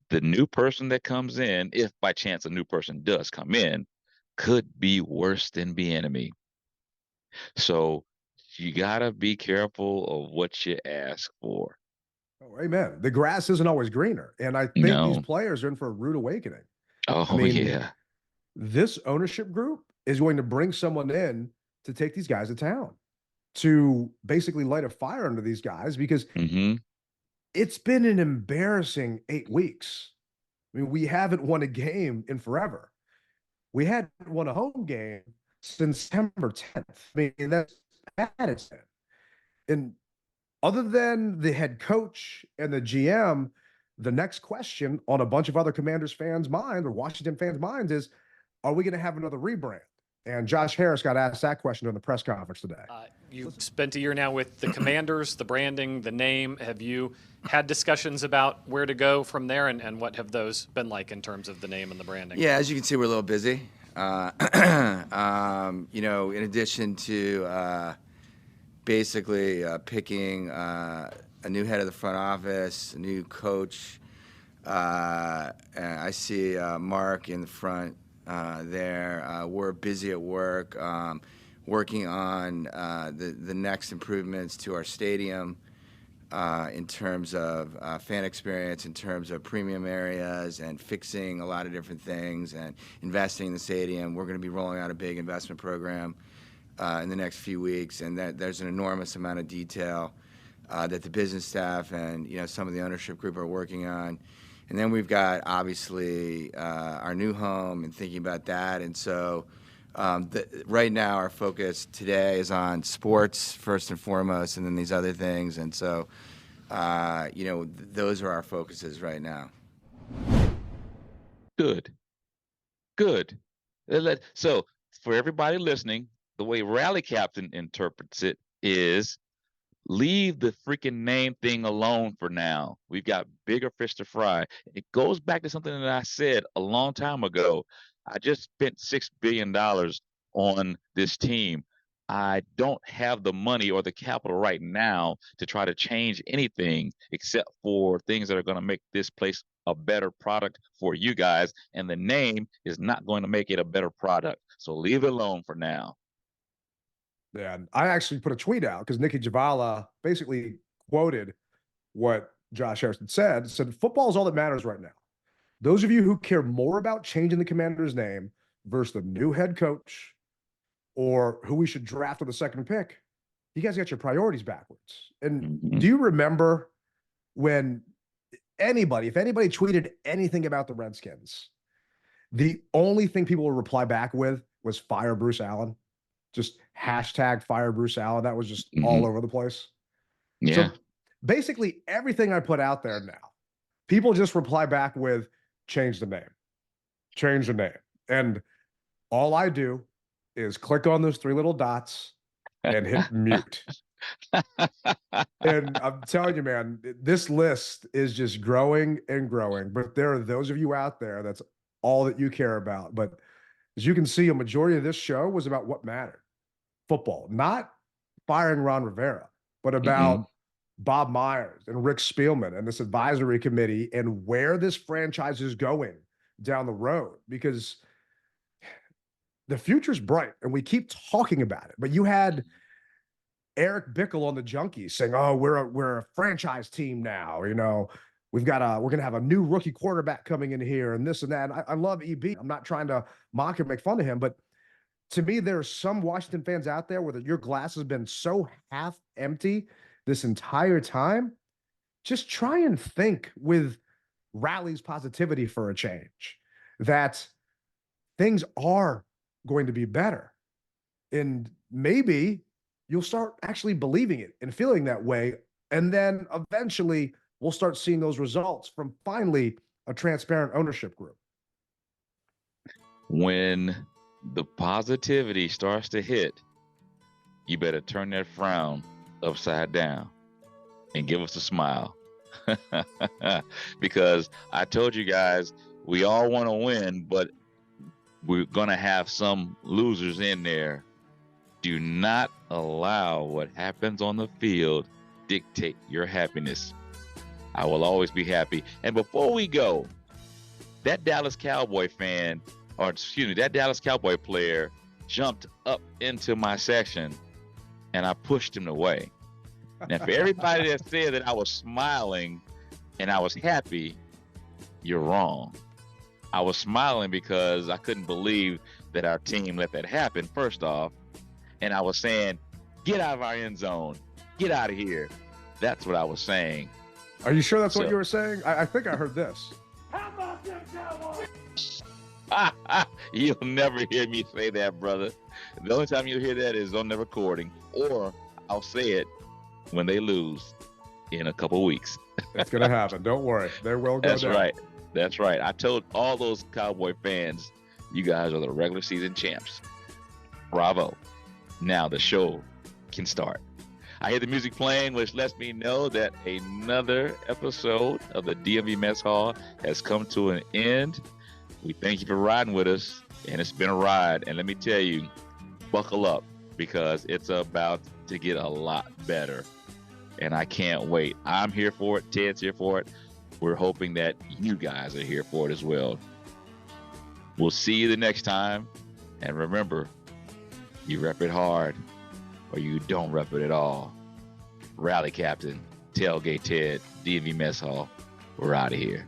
the new person that comes in, if by chance a new person does come in, could be worse than Bieniemy. So you gotta be careful of what you ask for. Oh, amen. The grass isn't always greener, and I think these players are in for a rude awakening. Oh, yeah. This ownership group is going to bring someone in to take these guys to town, to basically light a fire under these guys, because it's been an embarrassing 8 weeks. I mean, we haven't won a game in forever. We hadn't won a home game since September 10th. I mean, that's bad it's been. And other than the head coach and the GM, the next question on a bunch of other Commanders fans' minds or Washington fans' minds is, are we going to have another rebrand? And Josh Harris got asked that question during the press conference today. You've spent a year now with the Commanders, the branding, the name. Have you had discussions about where to go from there, and what have those been like in terms of the name and the branding? Yeah, as you can see, we're a little busy. In addition to basically picking a new head of the front office, a new coach, I see Mark in the front there. We're busy at work, working on the next improvements to our stadium in terms of fan experience, in terms of premium areas, and fixing a lot of different things and investing in the stadium. We're going to be rolling out a big investment program in the next few weeks, and there's an enormous amount of detail that the business staff and some of the ownership group are working on. And then we've got, obviously, our new home and thinking about that. And so right now our focus today is on sports first and foremost, and then these other things. And so, those are our focuses right now. Good. So for everybody listening, the way Rally Captain interprets it is, leave the freaking name thing alone for now. We've got bigger fish to fry. It goes back to something that I said a long time ago. I just spent $6 billion on this team. I don't have the money or the capital right now to try to change anything except for things that are going to make this place a better product for you guys. And the name is not going to make it a better product. So leave it alone for now. Yeah, I actually put a tweet out because Nikki Javala basically quoted what Josh Harris had said, football is all that matters right now. Those of you who care more about changing the Commander's name versus the new head coach or who we should draft with the second pick, you guys got your priorities backwards. And do you remember when if anybody tweeted anything about the Redskins, the only thing people would reply back with was fire Bruce Allen? Just hashtag fire Bruce Allen. That was just all over the place. Yeah. So basically everything I put out there now People just reply back with, change the name. Change the name. And all I do is click on those 3 little dots and hit mute. And I'm telling you, man, this list is just growing and growing. But there are those of you out there, that's all that you care about. But as you can see, a majority of this show was about what mattered. Football, not firing Ron Rivera, but about Bob Myers and Rick Spielman and this advisory committee and where this franchise is going down the road, because the future's bright and we keep talking about it. But you had Eric Bickle on the Junkies saying, "Oh, we're a franchise team now. You know, we're gonna have a new rookie quarterback coming in here and this and that." And I love EB. I'm not trying to mock and make fun of him, but to me, there are some Washington fans out there where your glass has been so half empty this entire time. Just try and think with Rally's positivity for a change that things are going to be better. And maybe you'll start actually believing it and feeling that way. And then eventually we'll start seeing those results from finally a transparent ownership group. When the positivity starts to hit, you better turn that frown upside down and give us a smile. Because I told you guys, we all want to win, but we're going to have some losers in there. Do not allow what happens on the field dictate your happiness. I will always be happy. And before we go, that Dallas Cowboy fan, or excuse me, that Dallas Cowboy player jumped up into my section and I pushed him away. Now, for everybody that said that I was smiling and I was happy, you're wrong. I was smiling because I couldn't believe that our team let that happen, first off. And I was saying, get out of our end zone. Get out of here. That's what I was saying. Are you sure that's what you were saying? I think I heard this. How about them Cowboys? You'll never hear me say that, brother. The only time you'll hear that is on the recording, or I'll say it when they lose in a couple weeks. It's going to happen. Don't worry. They will go That's down. right. That's right. I told all those Cowboy fans, you guys are the regular season champs. Bravo. Now the show can start. I hear the music playing, which lets me know that another episode of the DMV Mess Hall has come to an end. We thank you for riding with us, and it's been a ride. And let me tell you, buckle up, because it's about to get a lot better. And I can't wait. I'm here for it. Ted's here for it. We're hoping that you guys are here for it as well. We'll see you the next time. And remember, you rep it hard or you don't rep it at all. Rally Captain, Tailgate Ted, DMV Mess Hall. We're out of here.